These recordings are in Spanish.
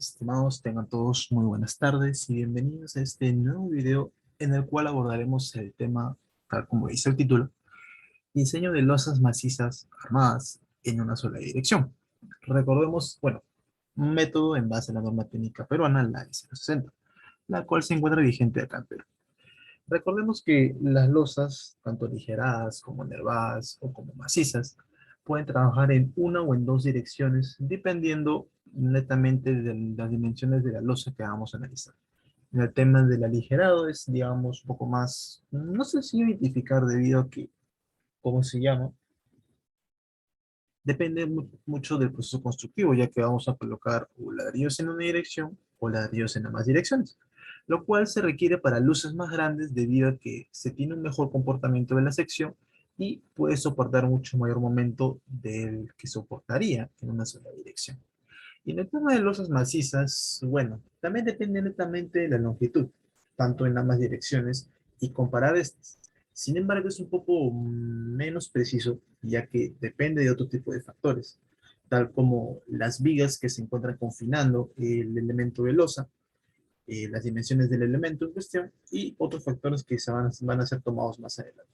Estimados, tengan todos muy buenas tardes y bienvenidos a este nuevo video en el cual abordaremos el tema, tal como dice el título, diseño de losas macizas armadas en una sola dirección. Recordemos, bueno, un método en base a la norma técnica peruana, la S060, la cual se encuentra vigente acá en Perú. Recordemos que las losas, tanto ligeradas como nervadas o como macizas, pueden trabajar en una o en dos direcciones, dependiendo netamente de las dimensiones de la losa que vamos a analizar. En el tema del aligerado es, digamos, un poco más, no sé si identificar debido a que, ¿cómo se llama? Depende mucho del proceso constructivo, ya que vamos a colocar o ladrillos en una dirección o ladrillos en ambas direcciones, lo cual se requiere para luces más grandes debido a que se tiene un mejor comportamiento de la sección y puede soportar mucho mayor momento del que soportaría en una sola dirección. Y en el tema de losas macizas, bueno, también depende netamente de la longitud, tanto en ambas direcciones, y comparar estas. Sin embargo, es un poco menos preciso, ya que depende de otro tipo de factores, tal como las vigas que se encuentran confinando el elemento de losa, las dimensiones del elemento en cuestión, y otros factores que van a ser tomados más adelante.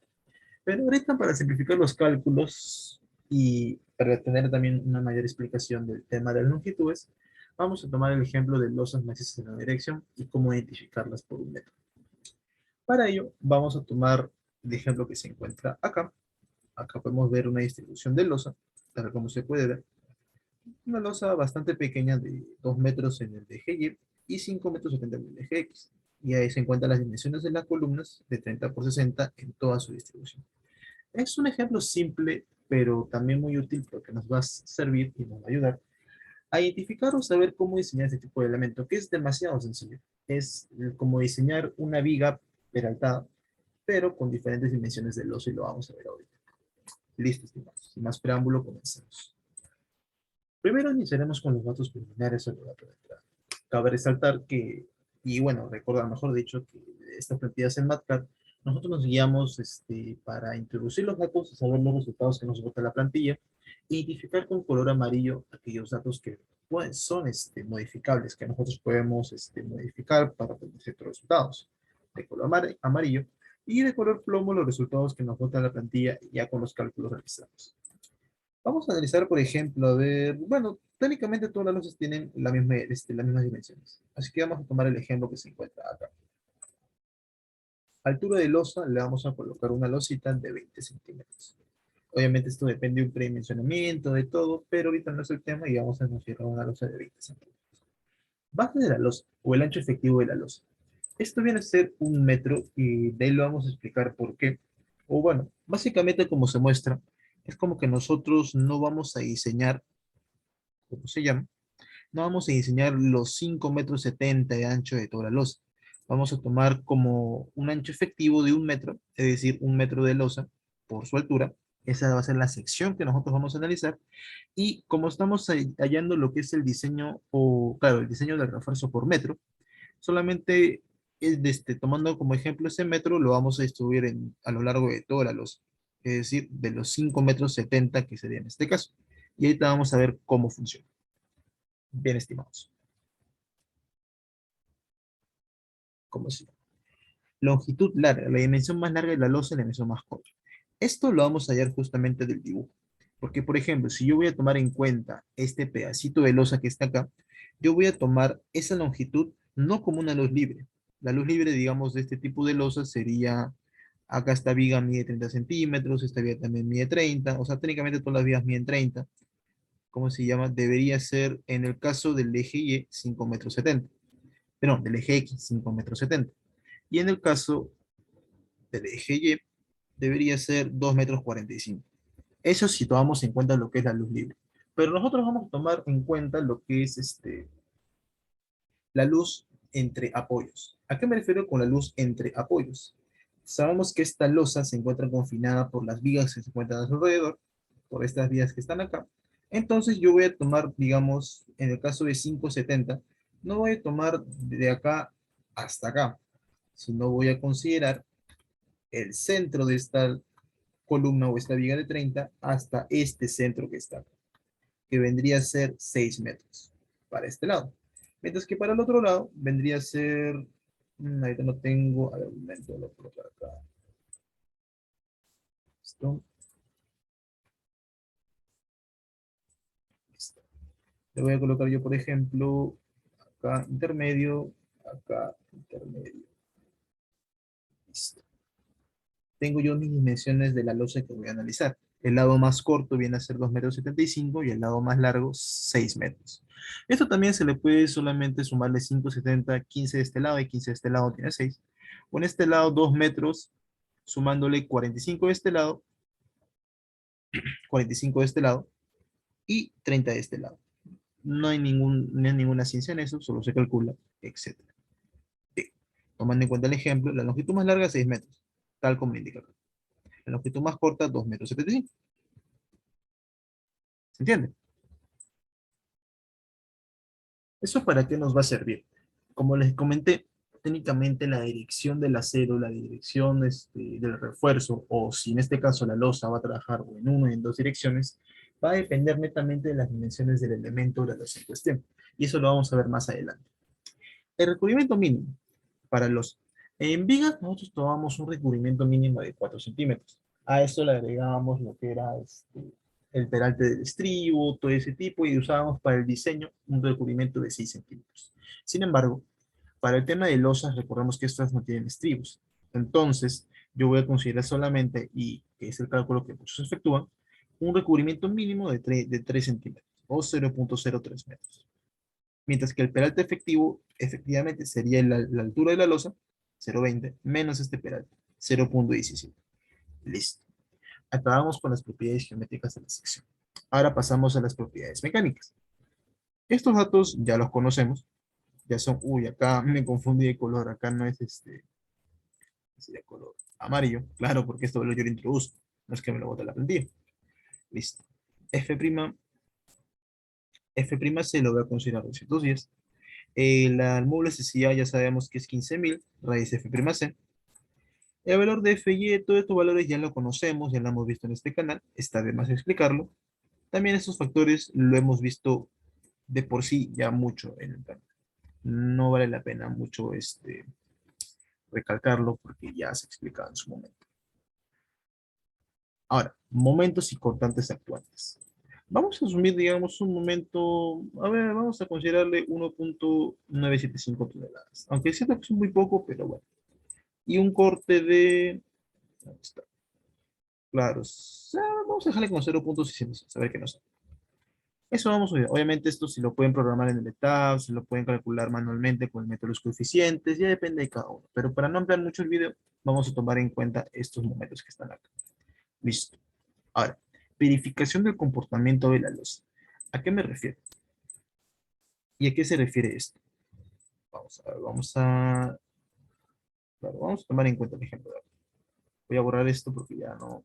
Pero ahorita para simplificar los cálculos y para tener también una mayor explicación del tema de las longitudes, vamos a tomar el ejemplo de losas macizas en la dirección y cómo identificarlas por un metro. Para ello, vamos a tomar el ejemplo que se encuentra acá. Acá podemos ver una distribución de losa, tal como se puede ver. Una losa bastante pequeña de 2 metros en el eje Y y 5 metros 70 en el eje X. Y ahí se encuentran las dimensiones de las columnas de 30 por 60 en toda su distribución. Es un ejemplo simple, pero también muy útil porque nos va a servir y nos va a ayudar a identificar o saber cómo diseñar este tipo de elemento, que es demasiado sencillo. Es como diseñar una viga peraltada, pero con diferentes dimensiones del oso y lo vamos a ver ahorita. Listo, estimados. Sin más preámbulo, comencemos. Primero iniciaremos con los datos preliminares sobre el dato de entrada. Cabe resaltar que, y bueno, recordar, mejor dicho, que estas plantillas en MATLAB, nosotros nos guiamos para introducir los datos y saber los resultados que nos bota la plantilla, e identificar con color amarillo aquellos datos que pues, son modificables, que nosotros podemos modificar para obtener ciertos resultados. De color amarillo, y de color plomo los resultados que nos bota la plantilla ya con los cálculos realizados. Vamos a analizar, por ejemplo, a ver, bueno, técnicamente todas las luces tienen las mismas dimensiones. Así que vamos a tomar el ejemplo que se encuentra acá. Altura de losa, le vamos a colocar una losita de 20 centímetros. Obviamente esto depende de un predimensionamiento, de todo, pero ahorita no es el tema y vamos a considerar una losa de 20 centímetros. Base de la losa, o el ancho efectivo de la losa. Esto viene a ser un metro y de ahí lo vamos a explicar por qué. O bueno, básicamente como se muestra, es como que nosotros no vamos a diseñar, ¿cómo se llama? No vamos a diseñar los 5 metros 70 de ancho de toda la losa. Vamos a tomar como un ancho efectivo de un metro, es decir, un metro de losa por su altura. Esa va a ser la sección que nosotros vamos a analizar. Y como estamos hallando lo que es el diseño, o claro, el diseño del refuerzo por metro, solamente tomando como ejemplo ese metro, lo vamos a distribuir a lo largo de toda la losa. Es decir, de los 5 metros 70 que sería en este caso. Y ahorita vamos a ver cómo funciona. Bien, estimados. ¿Cómo se llama? Longitud larga, la dimensión más larga de la losa y la dimensión más corta. Esto lo vamos a hallar justamente del dibujo. Porque, por ejemplo, si yo voy a tomar en cuenta este pedacito de losa que está acá, yo voy a tomar esa longitud no como una luz libre. La luz libre, digamos, de este tipo de losa sería, acá esta viga mide 30 centímetros, esta viga también mide 30, o sea, técnicamente todas las vigas miden 30. ¿Cómo se llama? Debería ser, en el caso del eje Y, 5 metros 70. Perdón, del eje X, 5 metros 70. Y en el caso del eje Y, debería ser 2 metros 45. Eso si tomamos en cuenta lo que es la luz libre. Pero nosotros vamos a tomar en cuenta lo que es la luz entre apoyos. ¿A qué me refiero con la luz entre apoyos? Sabemos que esta losa se encuentra confinada por las vigas que se encuentran a su alrededor, por estas vigas que están acá. Entonces yo voy a tomar, digamos, en el caso de 570, no voy a tomar de acá hasta acá, sino voy a considerar el centro de esta columna o esta viga de 30 hasta este centro que está, que vendría a ser 6 metros para este lado. Mientras que para el otro lado vendría a ser, ahorita no tengo, a ver, un momento, lo voy a colocar acá. Listo, listo. Le voy a colocar yo, por ejemplo, acá intermedio. Listo. Tengo yo mis dimensiones de la losa que voy a analizar. El lado más corto viene a ser 2,75 m y el lado más largo 6 metros. Esto también se le puede solamente sumarle 5,70, 15 de este lado y 15 de este lado tiene 6. Con este lado 2 metros, sumándole 45 de este lado, 45 de este lado y 30 de este lado. No hay ninguna ciencia en eso, solo se calcula, etcétera. Bien. Tomando en cuenta el ejemplo, la longitud más larga 6 metros, tal como lo indica acá. La longitud más corta 2,75 m. ¿Se entiende? ¿Eso para qué nos va a servir? Como les comenté, técnicamente la dirección del acero, la dirección del refuerzo, o si en este caso la losa va a trabajar o en una o en dos direcciones, va a depender netamente de las dimensiones del elemento de la losa en cuestión. Y eso lo vamos a ver más adelante. El recubrimiento mínimo para los... En vigas nosotros tomamos un recubrimiento mínimo de 4 centímetros. A esto le agregábamos lo que era el peralte del estribo, todo ese tipo, y usábamos para el diseño un recubrimiento de 6 centímetros. Sin embargo, para el tema de losas, recordemos que estas no tienen estribos. Entonces, yo voy a considerar solamente, y que es el cálculo que muchos efectúan, un recubrimiento mínimo de 3 centímetros o 0,03 metros. Mientras que el peralte efectivo, efectivamente, sería la altura de la losa, 0,20, menos este peralte, 0,17. Listo. Acabamos con las propiedades geométricas de la sección. Ahora pasamos a las propiedades mecánicas. Estos datos ya los conocemos, ya son, uy, acá me confundí de color, acá no es de color amarillo, claro, porque esto yo lo introduzco, no es que me lo bote la plantilla. Listo. F', F' se lo voy a considerar 210. La módulo SCA ya sabemos que es 15.000, raíz F''C. El valor de F y todos estos valores ya lo conocemos, ya lo hemos visto en este canal, está de más explicarlo. También estos factores lo hemos visto de por sí ya mucho en el canal. No vale la pena mucho recalcarlo porque ya se explicaba en su momento. Ahora, momentos y cortantes actuantes. Vamos a asumir, digamos, un momento, a ver, vamos a considerarle 1,975 toneladas. Aunque es cierto que es muy poco, pero bueno. Y un corte de, ¿dónde está? Claro, vamos a dejarle con 0,600, a ver qué nos sale. Eso vamos a ver. Obviamente esto si lo pueden programar en el ETABS, se lo pueden calcular manualmente con el método de los coeficientes, ya depende de cada uno. Pero para no ampliar mucho el video, vamos a tomar en cuenta estos momentos que están acá. Listo. Ahora, verificación del comportamiento de la luz. ¿A qué me refiero? ¿Y a qué se refiere esto? Vamos a, claro, vamos a tomar en cuenta el ejemplo de acá. Voy a borrar esto porque ya no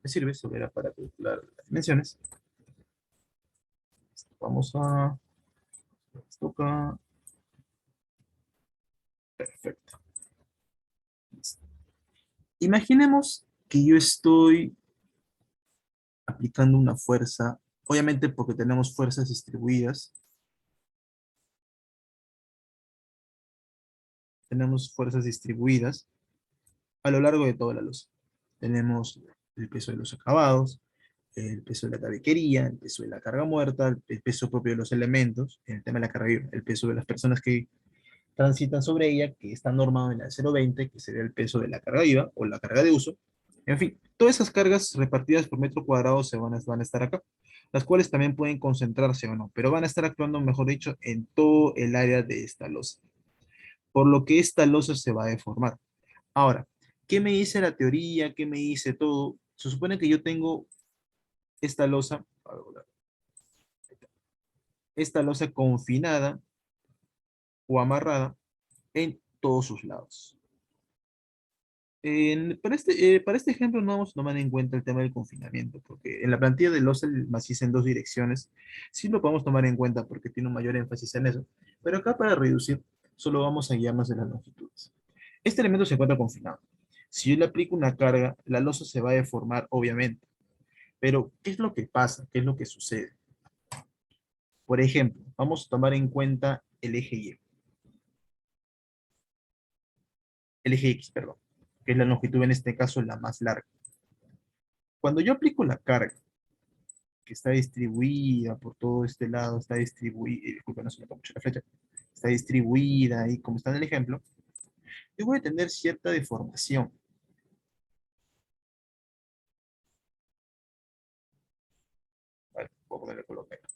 me sirve, solo era para calcular las dimensiones. Vamos a, esto acá, perfecto. Listo. Imaginemos que yo estoy aplicando una fuerza, obviamente porque tenemos fuerzas distribuidas a lo largo de toda la luz. Tenemos el peso de los acabados, el peso de la tabiquería, el peso de la carga muerta, el peso propio de los elementos, en el tema de la carga viva, el peso de las personas que transitan sobre ella, que está normado en la 0,20, que sería el peso de la carga viva o la carga de uso. En fin, todas esas cargas repartidas por metro cuadrado van a estar acá, las cuales también pueden concentrarse o no, pero van a estar actuando, mejor dicho, en todo el área de esta losa, por lo que esta losa se va a deformar. Ahora, ¿qué me dice la teoría? ¿Qué me dice todo? Se supone que yo tengo esta losa, confinada o amarrada en todos sus lados. Para este ejemplo no vamos a tomar en cuenta el tema del confinamiento, porque en la plantilla de losa el maciza en dos direcciones sí lo podemos tomar en cuenta porque tiene un mayor énfasis en eso, pero acá para reducir solo vamos a guiarnos de las longitudes. Este elemento se encuentra confinado. Si yo le aplico una carga, la losa se va a deformar, obviamente. Pero, ¿qué es lo que pasa? ¿Qué es lo que sucede? Por ejemplo, vamos a tomar en cuenta el eje Y, el eje X, perdón, que es la longitud en este caso la más larga. Cuando yo aplico la carga, que está distribuida por todo este lado, está distribuida, disculpa, no se me toma mucho la flecha, está distribuida ahí como está en el ejemplo, yo voy a tener cierta deformación. Vale, voy a ponerle color negro.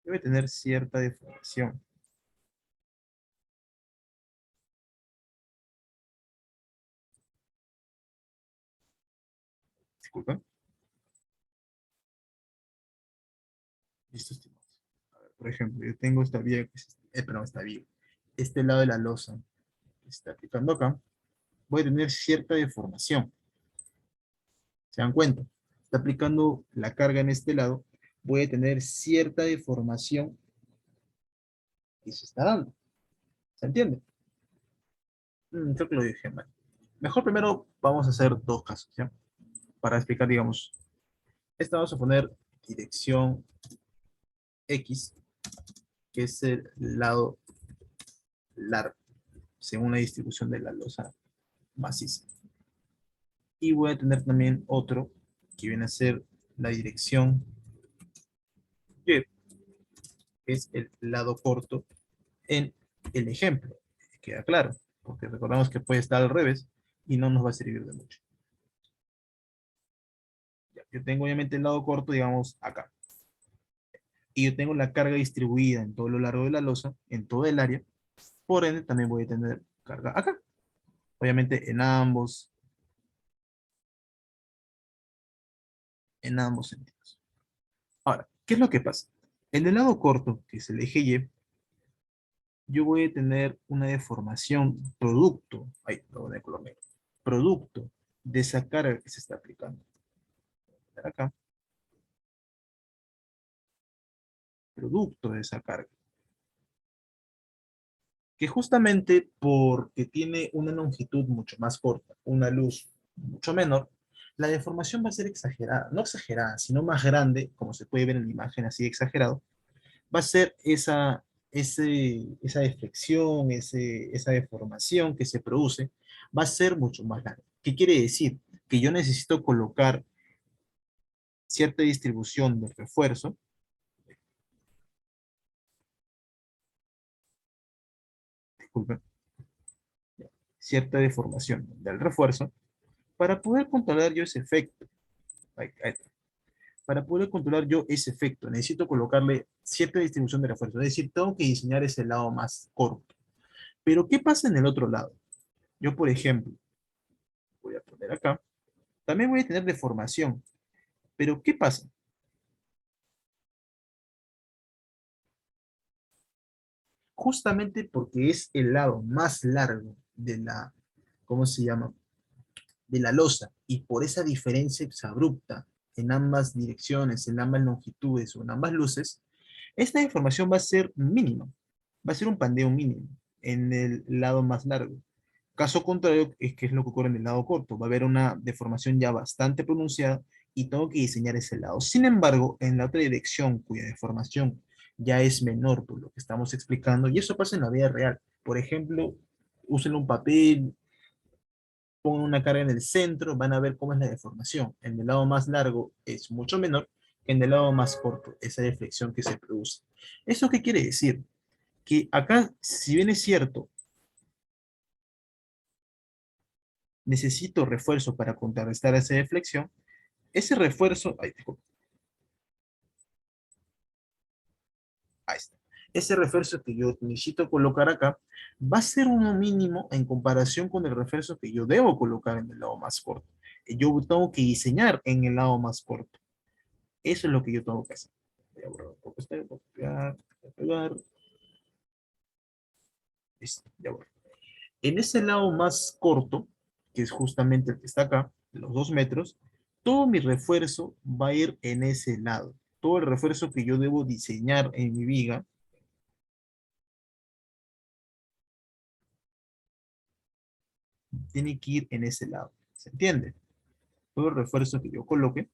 Yo voy a tener cierta deformación. Disculpa. Listo, estimados. A ver, por ejemplo, yo tengo esta vía, perdón, esta vía. Este lado de la losa que está aplicando acá, voy a tener cierta deformación. ¿Se dan cuenta? Está aplicando la carga en este lado, voy a tener cierta deformación que se está dando. ¿Se entiende? Creo que lo dije mal. Mejor primero vamos a hacer dos casos, ¿ya? Para explicar, digamos, esta vamos a poner dirección X, que es el lado largo, según la distribución de la losa maciza. Y voy a tener también otro, que viene a ser la dirección Y, que es el lado corto en el ejemplo. Queda claro, porque recordamos que puede estar al revés y no nos va a servir de mucho. Ya, yo tengo obviamente el lado corto, digamos, acá. Y yo tengo la carga distribuida en todo lo largo de la losa, en todo el área. Por ende, también voy a tener carga acá. Obviamente en ambos sentidos. Ahora, ¿qué es lo que pasa? En el lado corto, que es el eje Y, yo voy a tener una deformación producto, ahí, lo voy a color negro, producto de esa carga que se está aplicando. Acá, producto de esa carga. Que justamente porque tiene una longitud mucho más corta, una luz mucho menor, la deformación va a ser exagerada, no exagerada, sino más grande, como se puede ver en la imagen así exagerado, va a ser esa deflexión, esa deformación que se produce, va a ser mucho más grande. ¿Qué quiere decir? Que yo necesito colocar cierta distribución de refuerzo, disculpen, cierta deformación del refuerzo, para poder controlar yo ese efecto. Ahí está. Para poder controlar yo ese efecto, necesito colocarle cierta distribución de refuerzo. Es decir, tengo que diseñar ese lado más corto. Pero, ¿qué pasa en el otro lado? Yo, por ejemplo, voy a poner acá, también voy a tener deformación. Pero, ¿qué pasa? Justamente porque es el lado más largo de la, ¿cómo se llama? De la losa, y por esa diferencia abrupta en ambas direcciones, en ambas longitudes o en ambas luces, esta deformación va a ser mínima, va a ser un pandeo mínimo en el lado más largo. Caso contrario, es que es lo que ocurre en el lado corto, va a haber una deformación ya bastante pronunciada y tengo que diseñar ese lado. Sin embargo, en la otra dirección, cuya deformación ya es menor por lo que estamos explicando, y eso pasa en la vida real. Por ejemplo, usen un papel, pongan una carga en el centro, van a ver cómo es la deformación. En el lado más largo es mucho menor que en el lado más corto, esa deflexión que se produce. ¿Eso qué quiere decir? Que acá, si bien es cierto, necesito refuerzo para contrarrestar esa deflexión, ese refuerzo, ay, disculpa, ahí está. Ese refuerzo que yo necesito colocar acá va a ser uno mínimo en comparación con el refuerzo que yo debo colocar en el lado más corto. Yo tengo que diseñar en el lado más corto. Eso es lo que yo tengo que hacer. Voy a borrar un poco esto, voy a pegar, voy a pegar. Listo, ya borré. En ese lado más corto, que es justamente el que está acá, de los 2 metros, todo mi refuerzo va a ir en ese lado. Todo el refuerzo que yo debo diseñar en mi viga tiene que ir en ese lado. ¿Se entiende? Todo el refuerzo que yo coloque,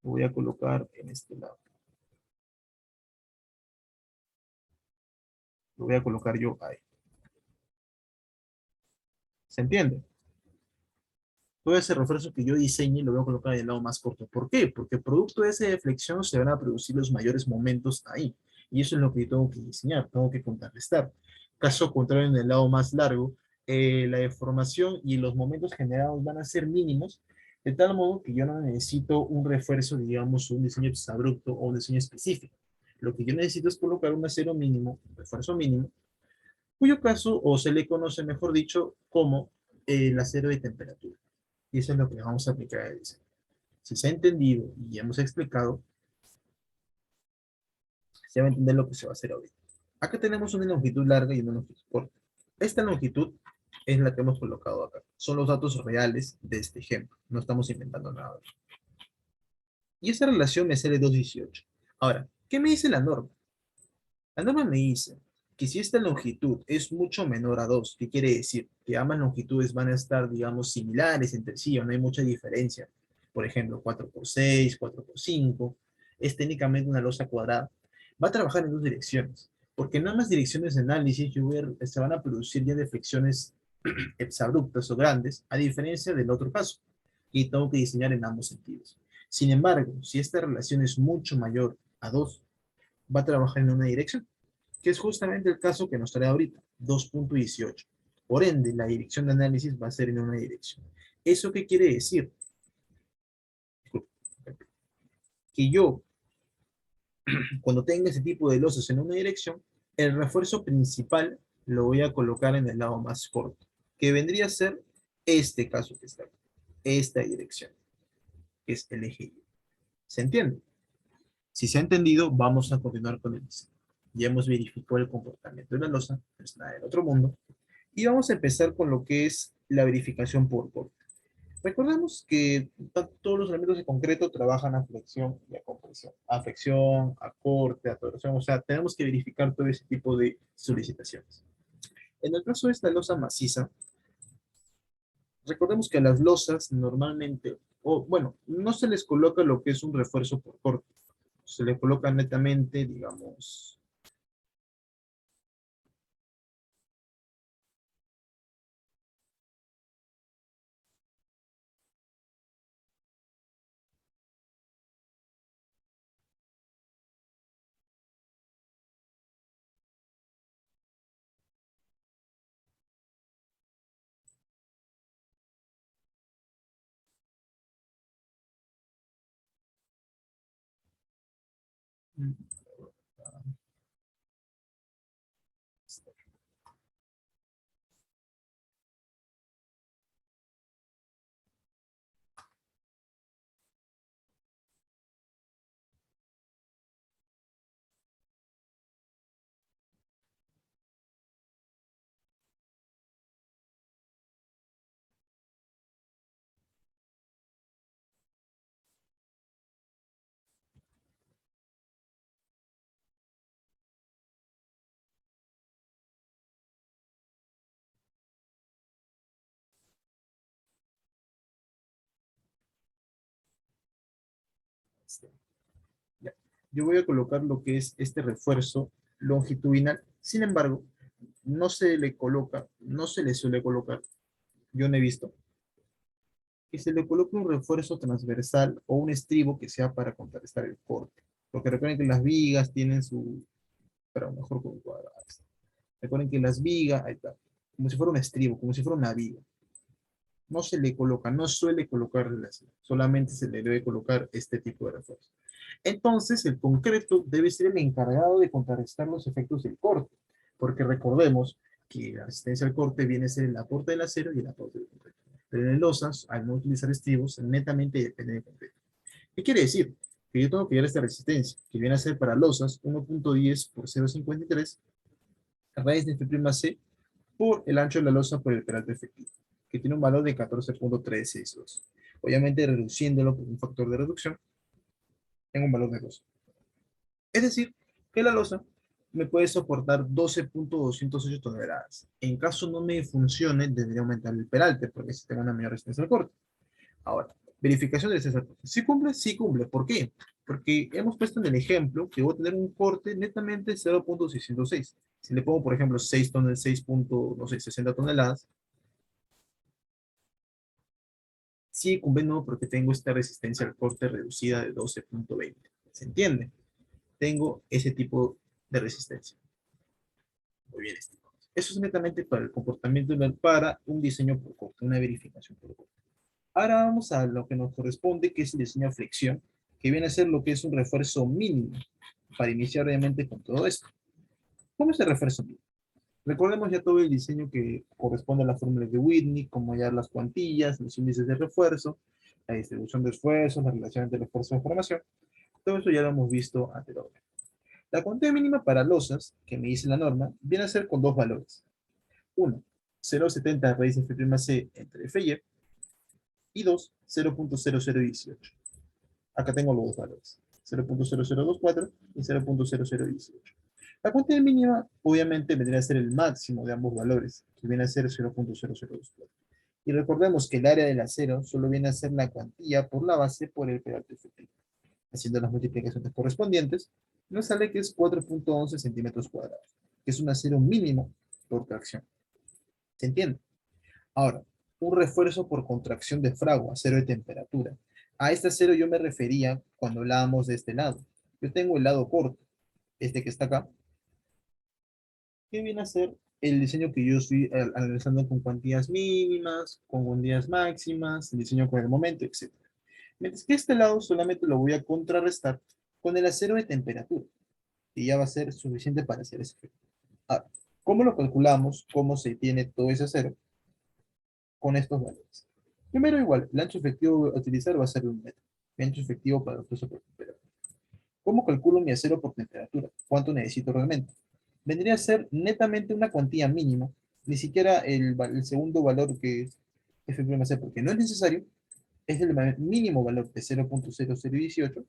lo voy a colocar en este lado. Lo voy a colocar yo ahí. ¿Se entiende? Todo ese refuerzo que yo diseñe lo voy a colocar en el lado más corto. ¿Por qué? Porque producto de esa deflexión se van a producir los mayores momentos ahí. Y eso es lo que yo tengo que diseñar, tengo que contrarrestar. Caso contrario, en el lado más largo, la deformación y los momentos generados van a ser mínimos, de tal modo que yo no necesito un refuerzo, digamos, un diseño abrupto o un diseño específico. Lo que yo necesito es colocar un acero mínimo, un refuerzo mínimo, cuyo caso, o se le conoce, mejor dicho, como el acero de temperatura. Y eso es lo que vamos a aplicar a diseño. Si se ha entendido y hemos explicado, se va a entender lo que se va a hacer ahorita. Acá tenemos una longitud larga y una longitud corta. Esta longitud es la que hemos colocado acá. Son los datos reales de este ejemplo. No estamos inventando nada. Y esa relación me sale 2,18. Ahora, ¿qué me dice la norma? La norma me dice que si esta longitud es mucho menor a 2, ¿qué quiere decir? Que ambas longitudes van a estar, digamos, similares entre sí, o no hay mucha diferencia. Por ejemplo, 4 por 6, 4 por 5, es técnicamente una losa cuadrada. Va a trabajar en dos direcciones, porque en ambas direcciones de análisis se van a producir ya deflexiones exabruptas o grandes, a diferencia del otro caso, y tengo que diseñar en ambos sentidos. Sin embargo, si esta relación es mucho mayor a 2, va a trabajar en una dirección, que es justamente el caso que nos trae ahorita, 2,18. Por ende, la dirección de análisis va a ser en una dirección. ¿Eso qué quiere decir? Que yo, cuando tenga ese tipo de losas en una dirección, el refuerzo principal lo voy a colocar en el lado más corto, que vendría a ser este caso que está aquí, esta dirección, que es el eje Y. ¿Se entiende? Si se ha entendido, vamos a continuar con el diseño. Ya hemos verificado el comportamiento de la losa, no es nada del otro mundo. Y vamos a empezar con lo que es la verificación por corte. Recordemos que todos los elementos de concreto trabajan a flexión y a compresión. A flexión, a corte, a torsión. O sea, tenemos que verificar todo ese tipo de solicitaciones. En el caso de esta losa maciza, recordemos que a las losas normalmente, o bueno, no se les coloca lo que es un refuerzo por corte. Se le coloca netamente, digamos, ya. Yo voy a colocar lo que es este refuerzo longitudinal. Sin embargo, no se le coloca, no se le suele colocar, yo no he visto, que se le coloque un refuerzo transversal o un estribo que sea para contrarrestar el corte. Porque recuerden que las vigas tienen su, pero mejor con cuadradas. Recuerden que las vigas, ahí está, como si fuera un estribo, como si fuera una viga. No se le coloca, no suele colocarle así, solamente se le debe colocar este tipo de refuerzo. Entonces, el concreto debe ser el encargado de contrarrestar los efectos del corte, porque recordemos que la resistencia al corte viene a ser el aporte del acero y el aporte del concreto. Pero en losas, al no utilizar estribos, netamente depende del concreto. ¿Qué quiere decir? Que yo tengo que hallar esta resistencia, que viene a ser para losas 1,10 por 0,53, raíz de F' C por el ancho de la losa por el peralte efectivo, que tiene un valor de 14,362. Obviamente reduciéndolo por un factor de reducción en un valor de 2. Es decir, que la losa me puede soportar 12,208 toneladas. En caso no me funcione, debería aumentar el peralte, porque si tengo una mayor resistencia al corte. Ahora, Verificación de ese corte. ¿Sí cumple? Sí cumple. ¿Por qué? Porque hemos puesto en el ejemplo que voy a tener un corte netamente 0.606. Si le pongo, por ejemplo, 6 toneladas, 6 no sé, 60 toneladas, sigue cumpliendo porque tengo esta resistencia al corte reducida de 12.20. ¿Se entiende? Tengo ese tipo de resistencia. Muy bien, estimado. Eso es netamente para el comportamiento, para un diseño por corte, una verificación por corte. Ahora vamos a lo que nos corresponde, que es el diseño de flexión, que viene a ser lo que es un refuerzo mínimo para iniciar obviamente con todo esto. ¿Cómo es el refuerzo mínimo? Recordemos ya todo el diseño que corresponde a las fórmulas de Whitney, como ya las cuantillas, los índices de refuerzo, la distribución de esfuerzos, la relación entre el esfuerzo y la formación. Todo eso ya lo hemos visto anteriormente. La cuantía mínima para losas, que me dice la norma, viene a ser con dos valores. Uno, 0,70 raíz de F'(c) entre F y E, y dos, 0.0018. Acá tengo los dos valores, 0.0024 y 0.0018. La cuantía mínima obviamente vendría a ser el máximo de ambos valores, que viene a ser 0.0024. Y recordemos que el área del acero solo viene a ser la cuantía por la base por el perímetro efectivo. Haciendo las multiplicaciones correspondientes, nos sale que es 4.11 centímetros cuadrados, que es un acero mínimo por tracción. ¿Se entiende? Ahora, un refuerzo por contracción de fragua, acero de temperatura. A este acero yo me refería cuando hablábamos de este lado. Yo tengo el lado corto, este que está acá, que viene a ser el diseño que yo estoy analizando con cuantías mínimas, con cuantías máximas, el diseño con el momento, etc. Mientras que este lado solamente lo voy a contrarrestar con el acero de temperatura, y ya va a ser suficiente para hacer ese efecto. Ahora, ¿cómo lo calculamos? ¿Cómo se tiene todo ese acero? Con estos valores. Primero, igual, el ancho efectivo a utilizar va a ser de 1 metro. El ancho efectivo para el proceso por temperatura. ¿Cómo calculo mi acero por temperatura? ¿Cuánto necesito realmente? Vendría a ser netamente una cuantía mínima, ni siquiera el segundo valor que es F'(c), porque no es necesario, es el mínimo valor de 0.0018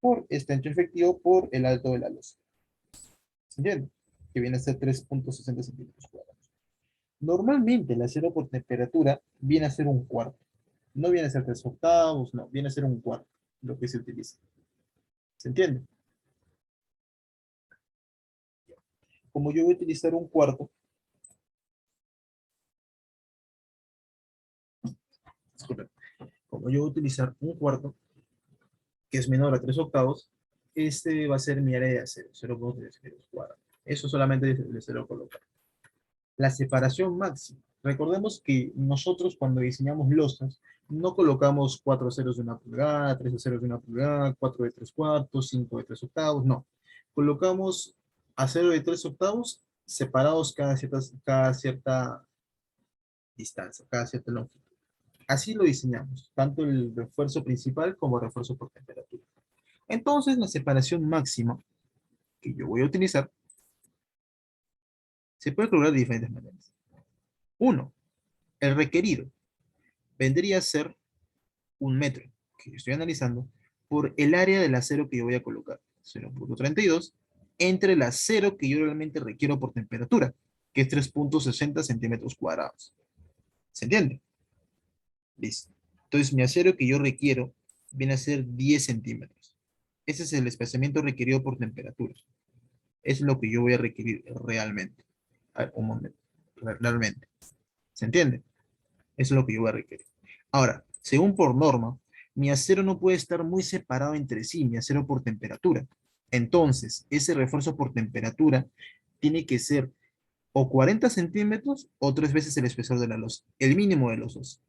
por este ancho efectivo por el alto de la losa. ¿Se entiende? Que viene a ser 3.60 centímetros cuadrados. Normalmente el acero por temperatura viene a ser un cuarto. No viene a ser 3/8, no, viene a ser un cuarto, lo que se utiliza. ¿Se entiende? Como yo voy a utilizar un cuarto, disculpen, como yo voy a utilizar un cuarto, que es menor a 3/8, este va a ser mi área de acero, 0.3 metros cuadrados. Eso solamente le se lo colocar. La separación máxima. Recordemos que nosotros cuando diseñamos losas, no colocamos 4 ceros de 1 pulgada, 3 ceros de 1 pulgada, 4 de 3/4, 5 de 3/8, no. Colocamos acero de 3/8 separados cada cierta distancia, cada cierta longitud. Así lo diseñamos, tanto el refuerzo principal como el refuerzo por temperatura. Entonces, la separación máxima que yo voy a utilizar se puede calcular de diferentes maneras. Uno, el requerido vendría a ser 1 metro, que yo estoy analizando, por el área del acero que yo voy a colocar, 0.32, entre el acero que yo realmente requiero por temperatura, que es 3.60 centímetros cuadrados. ¿Se entiende? Listo. Entonces, mi acero que yo requiero viene a ser 10 centímetros. Ese es el espaciamiento requerido por temperatura. Es lo que yo voy a requerir realmente. A ver, un momento. Realmente. ¿Se entiende? Eso es lo que yo voy a requerir. Ahora, según por norma, mi acero no puede estar muy separado entre sí, mi acero por temperatura. Entonces, ese refuerzo por temperatura tiene que ser o 40 centímetros o 3 veces el espesor de la losa, el mínimo de los dos.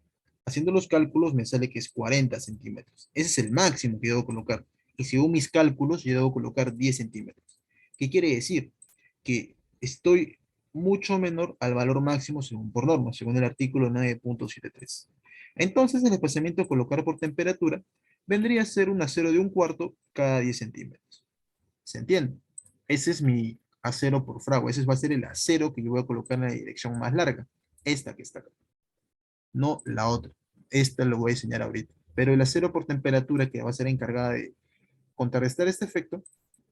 Haciendo los cálculos me sale que es 40 centímetros. Ese es el máximo que debo colocar. Y según mis cálculos, yo debo colocar 10 centímetros. ¿Qué quiere decir? Que estoy mucho menor al valor máximo según por norma, según el artículo 9.73. Entonces, el espaciamiento a colocar por temperatura vendría a ser un acero de 1/4 cada 10 centímetros. ¿Se entiende? Ese es mi acero por fragua. Ese va a ser el acero que yo voy a colocar en la dirección más larga. Esta que está acá. No la otra. Esta lo voy a enseñar ahorita. Pero el acero por temperatura que va a ser encargada de contrarrestar este efecto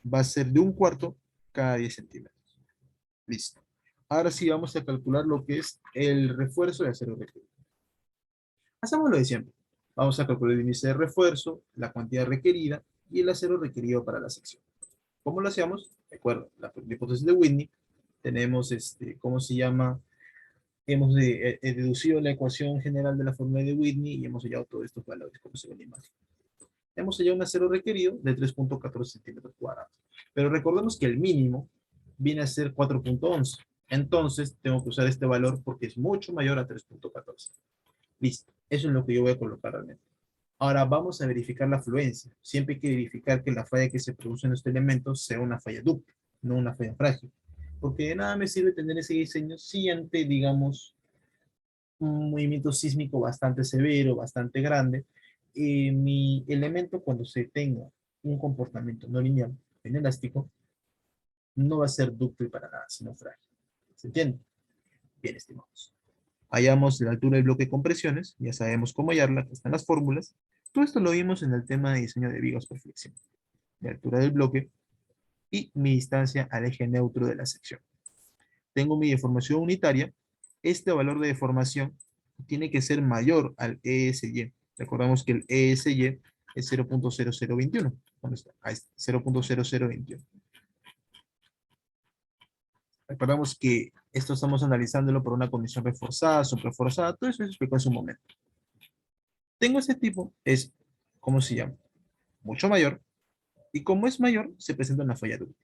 va a ser de 1/4 cada 10 centímetros. Listo. Ahora sí vamos a calcular lo que es el refuerzo de acero requerido. Hacemos lo de siempre. Vamos a calcular el índice de refuerzo, la cantidad requerida y el acero requerido para la sección. ¿Cómo lo hacíamos? De acuerdo, la hipótesis de Whitney, tenemos, ¿cómo se llama? Hemos deducido la ecuación general de la fórmula de Whitney y hemos hallado todos estos valores, como se ve en la imagen. Hemos hallado un acero requerido de 3.14 centímetros cuadrados. Pero recordemos que el mínimo viene a ser 4.11. Entonces, tengo que usar este valor porque es mucho mayor a 3.14. Listo. Eso es lo que yo voy a colocar realmente. Ahora vamos a verificar la fluencia. Siempre hay que verificar que la falla que se produce en este elemento sea una falla dúctil, no una falla frágil. Porque de nada me sirve tener ese diseño si ante, digamos, un movimiento sísmico bastante severo, bastante grande, mi elemento cuando se tenga un comportamiento no lineal en elástico, no va a ser dúctil para nada, sino frágil. ¿Se entiende? Bien, estimados. Hallamos la altura del bloque de compresiones, ya sabemos cómo hallarla, que están las fórmulas. Todo esto lo vimos en el tema de diseño de vigas por flexión. La altura del bloque y mi distancia al eje neutro de la sección. Tengo mi deformación unitaria. Este valor de deformación tiene que ser mayor al ESY. Recordamos que el ESY es 0.0021. ¿Dónde está? Ahí está, 0.0021. Recordamos que esto estamos analizándolo por una condición reforzada, subreforzada, todo eso se explicó en su momento. Tengo este tipo, es, ¿cómo se llama? Mucho mayor, y como es mayor, se presenta una falla dúctil.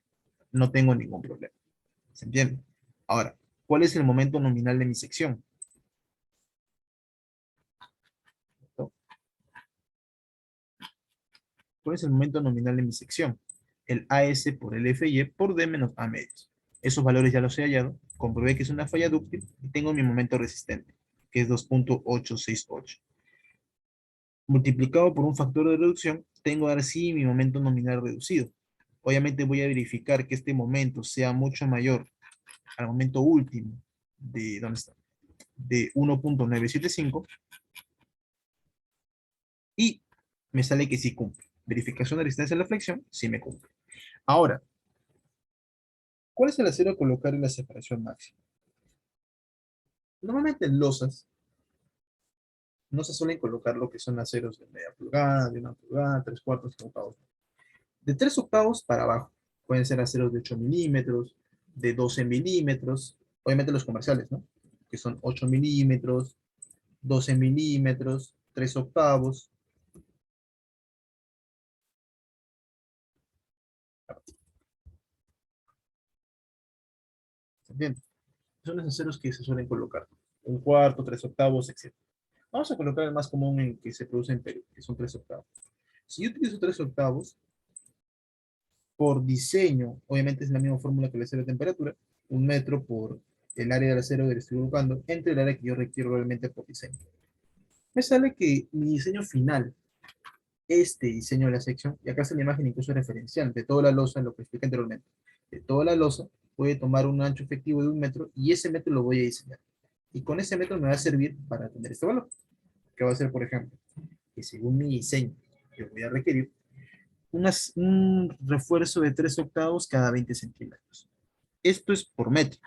No tengo ningún problema. ¿Se entiende? Ahora, ¿cuál es el momento nominal de mi sección? ¿Cuál es el momento nominal de mi sección? El AS por el FY por D menos A medios. Esos valores ya los he hallado, comprobé que es una falla dúctil y tengo mi momento resistente, que es 2.868. Multiplicado por un factor de reducción, tengo ahora sí mi momento nominal reducido. Obviamente voy a verificar que este momento sea mucho mayor al momento último de, ¿dónde está? De 1.975 y me sale que sí cumple. Verificación de resistencia a la flexión, sí me cumple. Ahora, ¿cuál es el acero a colocar en la separación máxima? Normalmente en losas no se suelen colocar lo que son aceros de media pulgada, de una pulgada, 3/4, octavos. De 3 octavos para abajo. Pueden ser aceros de 8 milímetros, de 12 milímetros, obviamente los comerciales, ¿no? Que son 8 milímetros, 12 milímetros, 3 octavos. ¿Se entiende? Son los aceros que se suelen colocar. Un cuarto, 3 octavos, etc. Vamos a colocar el más común en que se produce en Perú, que son 3 octavos. Si yo utilizo 3 octavos, por diseño, obviamente es la misma fórmula que el acero de temperatura, 1 metro por el área del acero que estoy colocando, entre el área que yo requiero realmente por diseño. Me sale que mi diseño final, este diseño de la sección, y acá está la imagen incluso referencial de toda la losa, lo que expliqué anteriormente, de toda la losa, voy a tomar un ancho efectivo de 1 metro y ese metro lo voy a diseñar. Y con ese metro me va a servir para tener este valor, que va a ser, por ejemplo, que según mi diseño, yo voy a requerir un refuerzo de 3 octavos cada 20 centímetros. Esto es por metro.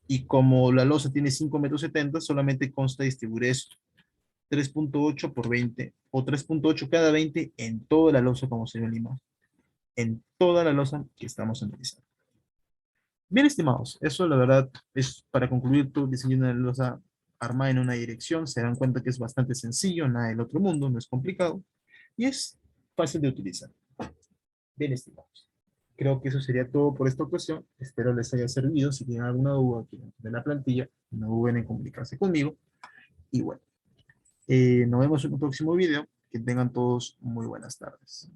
Y como la losa tiene 5,70 m, solamente consta distribuir eso. 3.8 por 20 o 3.8 cada 20 en toda la losa como se ve en la imagen. En toda la losa que estamos analizando. Bien, estimados, eso la verdad es para concluir tu diseño de una losa armada en una dirección. Se dan cuenta que es bastante sencillo, nada del otro mundo, no es complicado y es fácil de utilizar. Bien, estimados. Creo que eso sería todo por esta ocasión. Espero les haya servido. Si tienen alguna duda aquí de la plantilla, no duden en comunicarse conmigo. Y bueno, nos vemos en un próximo video. Que tengan todos muy buenas tardes.